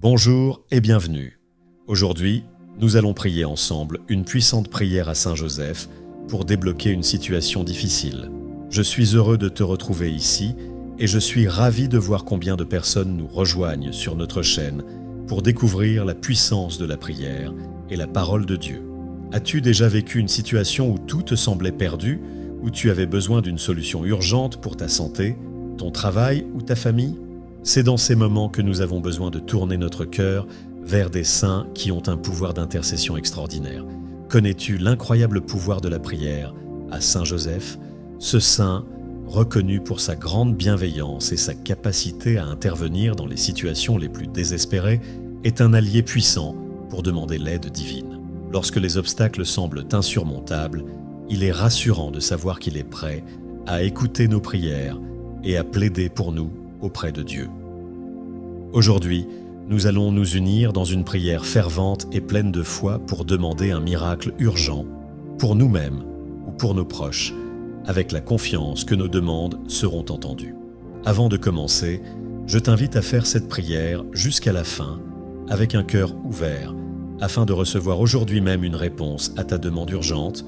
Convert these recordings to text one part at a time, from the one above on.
Bonjour et bienvenue. Aujourd'hui, nous allons prier ensemble une puissante prière à Saint Joseph pour débloquer une situation difficile. Je suis heureux de te retrouver ici et je suis ravi de voir combien de personnes nous rejoignent sur notre chaîne pour découvrir la puissance de la prière et la parole de Dieu. As-tu déjà vécu une situation où tout te semblait perdu, où tu avais besoin d'une solution urgente pour ta santé, ton travail ou ta famille ? C'est dans ces moments que nous avons besoin de tourner notre cœur vers des saints qui ont un pouvoir d'intercession extraordinaire. Connais-tu l'incroyable pouvoir de la prière à Saint Joseph, ce saint reconnu pour sa grande bienveillance et sa capacité à intervenir dans les situations les plus désespérées, est un allié puissant pour demander l'aide divine. Lorsque les obstacles semblent insurmontables, il est rassurant de savoir qu'il est prêt à écouter nos prières et à plaider pour nous auprès de Dieu. Aujourd'hui, nous allons nous unir dans une prière fervente et pleine de foi pour demander un miracle urgent pour nous-mêmes ou pour nos proches, avec la confiance que nos demandes seront entendues. Avant de commencer, je t'invite à faire cette prière jusqu'à la fin, avec un cœur ouvert, afin de recevoir aujourd'hui même une réponse à ta demande urgente.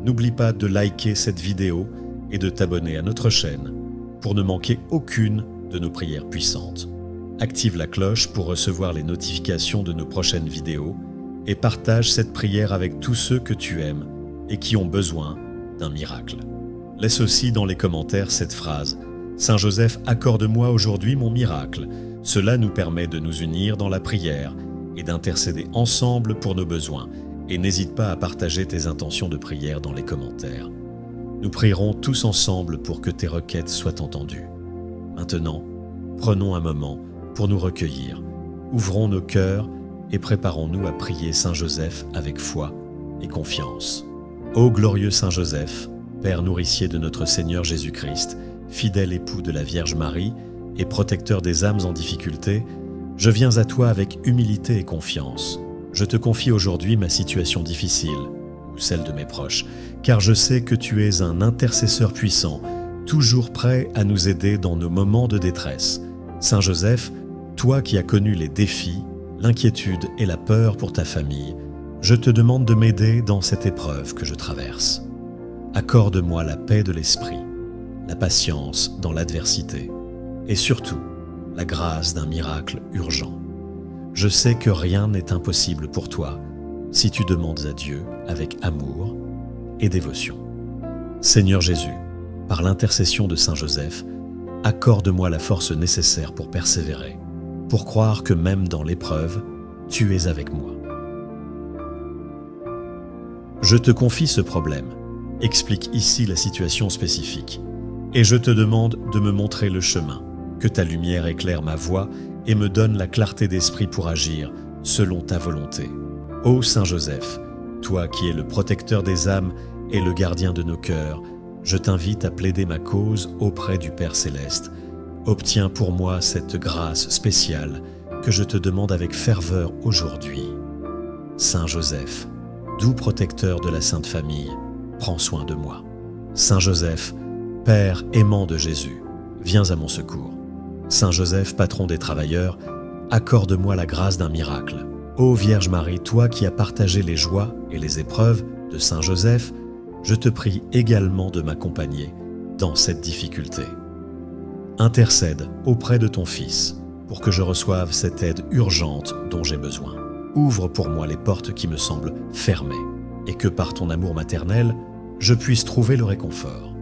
N'oublie pas de liker cette vidéo et de t'abonner à notre chaîne pour ne manquer aucune de nos prières puissantes. Active la cloche pour recevoir les notifications de nos prochaines vidéos et partage cette prière avec tous ceux que tu aimes et qui ont besoin d'un miracle. Laisse aussi dans les commentaires cette phrase « Saint Joseph, accorde-moi aujourd'hui mon miracle ». Cela nous permet de nous unir dans la prière et d'intercéder ensemble pour nos besoins. Et n'hésite pas à partager tes intentions de prière dans les commentaires. Nous prierons tous ensemble pour que tes requêtes soient entendues. Maintenant, prenons un moment pour nous recueillir. Ouvrons nos cœurs et préparons-nous à prier Saint Joseph avec foi et confiance. Ô glorieux Saint Joseph, Père nourricier de notre Seigneur Jésus-Christ, fidèle époux de la Vierge Marie et protecteur des âmes en difficulté, je viens à toi avec humilité et confiance. Je te confie aujourd'hui ma situation difficile, ou celle de mes proches, car je sais que tu es un intercesseur puissant, toujours prêt à nous aider dans nos moments de détresse. Saint Joseph, toi qui as connu les défis, l'inquiétude et la peur pour ta famille, je te demande de m'aider dans cette épreuve que je traverse. Accorde-moi la paix de l'esprit, la patience dans l'adversité et surtout la grâce d'un miracle urgent. Je sais que rien n'est impossible pour toi si tu demandes à Dieu avec amour et dévotion. Seigneur Jésus, par l'intercession de Saint Joseph, accorde-moi la force nécessaire pour persévérer, pour croire que même dans l'épreuve, tu es avec moi. Je te confie ce problème, explique ici la situation spécifique, et je te demande de me montrer le chemin, que ta lumière éclaire ma voie et me donne la clarté d'esprit pour agir selon ta volonté. Ô Saint Joseph, toi qui es le protecteur des âmes et le gardien de nos cœurs, je t'invite à plaider ma cause auprès du Père Céleste. Obtiens pour moi cette grâce spéciale que je te demande avec ferveur aujourd'hui. Saint Joseph, doux protecteur de la Sainte Famille, prends soin de moi. Saint Joseph, Père aimant de Jésus, viens à mon secours. Saint Joseph, patron des travailleurs, accorde-moi la grâce d'un miracle. Ô Vierge Marie, toi qui as partagé les joies et les épreuves de Saint Joseph, je te prie également de m'accompagner dans cette difficulté. Intercède auprès de ton Fils pour que je reçoive cette aide urgente dont j'ai besoin. Ouvre pour moi les portes qui me semblent fermées et que par ton amour maternel, je puisse trouver le réconfort.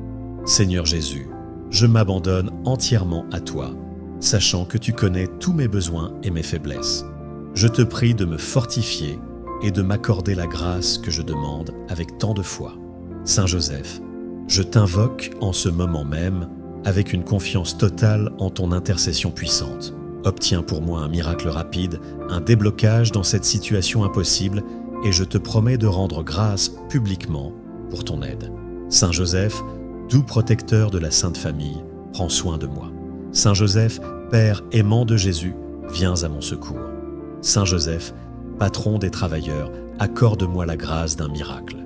Seigneur Jésus, je m'abandonne entièrement à toi, sachant que tu connais tous mes besoins et mes faiblesses. Je te prie de me fortifier et de m'accorder la grâce que je demande avec tant de foi. Saint Joseph, je t'invoque en ce moment même avec une confiance totale en ton intercession puissante. Obtiens pour moi un miracle rapide, un déblocage dans cette situation impossible et je te promets de rendre grâce publiquement pour ton aide. Saint Joseph, doux protecteur de la Sainte Famille, prends soin de moi. Saint Joseph, Père aimant de Jésus, viens à mon secours. Saint Joseph, patron des travailleurs, accorde-moi la grâce d'un miracle.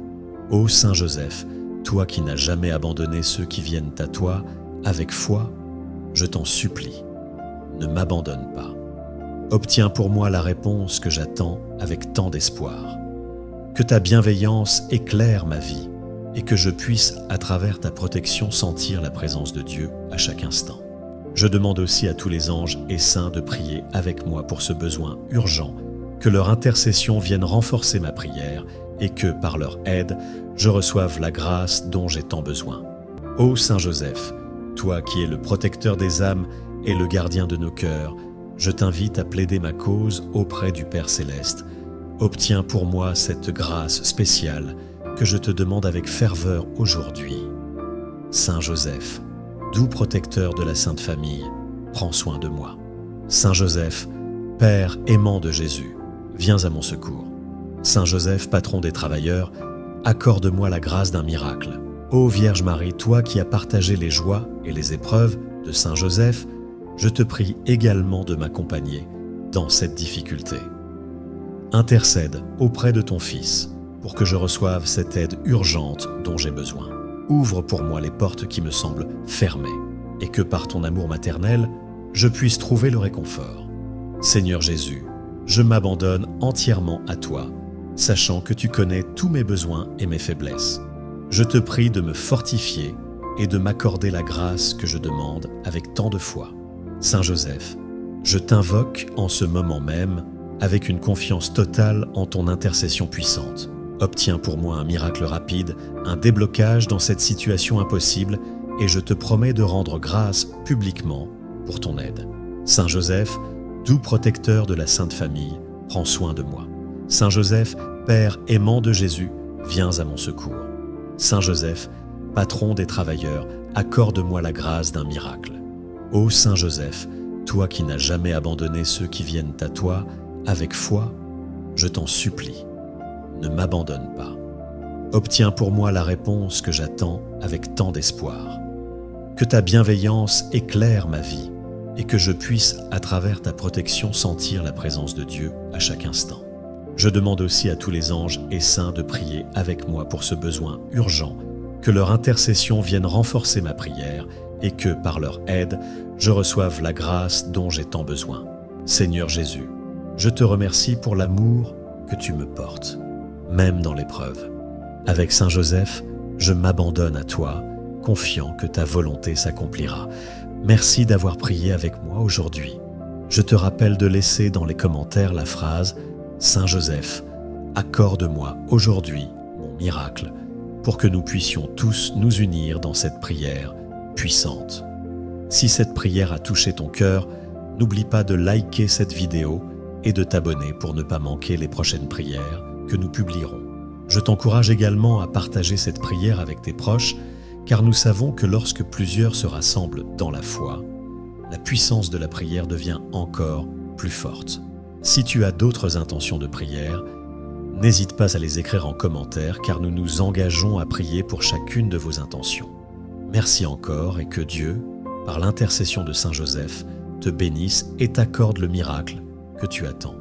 Ô Saint Joseph, toi qui n'as jamais abandonné ceux qui viennent à toi, avec foi, je t'en supplie, ne m'abandonne pas. Obtiens pour moi la réponse que j'attends avec tant d'espoir. Que ta bienveillance éclaire ma vie et que je puisse, à travers ta protection, sentir la présence de Dieu à chaque instant. Je demande aussi à tous les anges et saints de prier avec moi pour ce besoin urgent, que leur intercession vienne renforcer ma prière et que, par leur aide, je reçoive la grâce dont j'ai tant besoin. Ô Saint Joseph, toi qui es le protecteur des âmes et le gardien de nos cœurs, je t'invite à plaider ma cause auprès du Père Céleste. Obtiens pour moi cette grâce spéciale que je te demande avec ferveur aujourd'hui. Saint Joseph, doux protecteur de la Sainte Famille, prends soin de moi. Saint Joseph, Père aimant de Jésus, viens à mon secours. Saint Joseph, patron des travailleurs, accorde-moi la grâce d'un miracle. Ô Vierge Marie, toi qui as partagé les joies et les épreuves de Saint Joseph, je te prie également de m'accompagner dans cette difficulté. Intercède auprès de ton Fils pour que je reçoive cette aide urgente dont j'ai besoin. Ouvre pour moi les portes qui me semblent fermées et que par ton amour maternel, je puisse trouver le réconfort. Seigneur Jésus, je m'abandonne entièrement à toi, sachant que tu connais tous mes besoins et mes faiblesses. Je te prie de me fortifier et de m'accorder la grâce que je demande avec tant de foi. Saint Joseph, je t'invoque en ce moment même avec une confiance totale en ton intercession puissante. Obtiens pour moi un miracle rapide, un déblocage dans cette situation impossible et je te promets de rendre grâce publiquement pour ton aide. Saint Joseph, doux protecteur de la Sainte Famille, prends soin de moi. Saint Joseph, Père aimant de Jésus, viens à mon secours. Saint Joseph, patron des travailleurs, accorde-moi la grâce d'un miracle. Ô Saint Joseph, toi qui n'as jamais abandonné ceux qui viennent à toi, avec foi, je t'en supplie, ne m'abandonne pas. Obtiens pour moi la réponse que j'attends avec tant d'espoir. Que ta bienveillance éclaire ma vie et que je puisse, à travers ta protection, sentir la présence de Dieu à chaque instant. Je demande aussi à tous les anges et saints de prier avec moi pour ce besoin urgent, que leur intercession vienne renforcer ma prière et que, par leur aide, je reçoive la grâce dont j'ai tant besoin. Seigneur Jésus, je te remercie pour l'amour que tu me portes, même dans l'épreuve. Avec Saint Joseph, je m'abandonne à toi, confiant que ta volonté s'accomplira. Merci d'avoir prié avec moi aujourd'hui. Je te rappelle de laisser dans les commentaires la phrase « Saint Joseph, accorde-moi aujourd'hui mon miracle » pour que nous puissions tous nous unir dans cette prière puissante. Si cette prière a touché ton cœur, n'oublie pas de liker cette vidéo et de t'abonner pour ne pas manquer les prochaines prières que nous publierons. Je t'encourage également à partager cette prière avec tes proches, car nous savons que lorsque plusieurs se rassemblent dans la foi, la puissance de la prière devient encore plus forte. Si tu as d'autres intentions de prière, n'hésite pas à les écrire en commentaire, car nous nous engageons à prier pour chacune de vos intentions. Merci encore et que Dieu, par l'intercession de Saint Joseph, te bénisse et t'accorde le miracle que tu attends.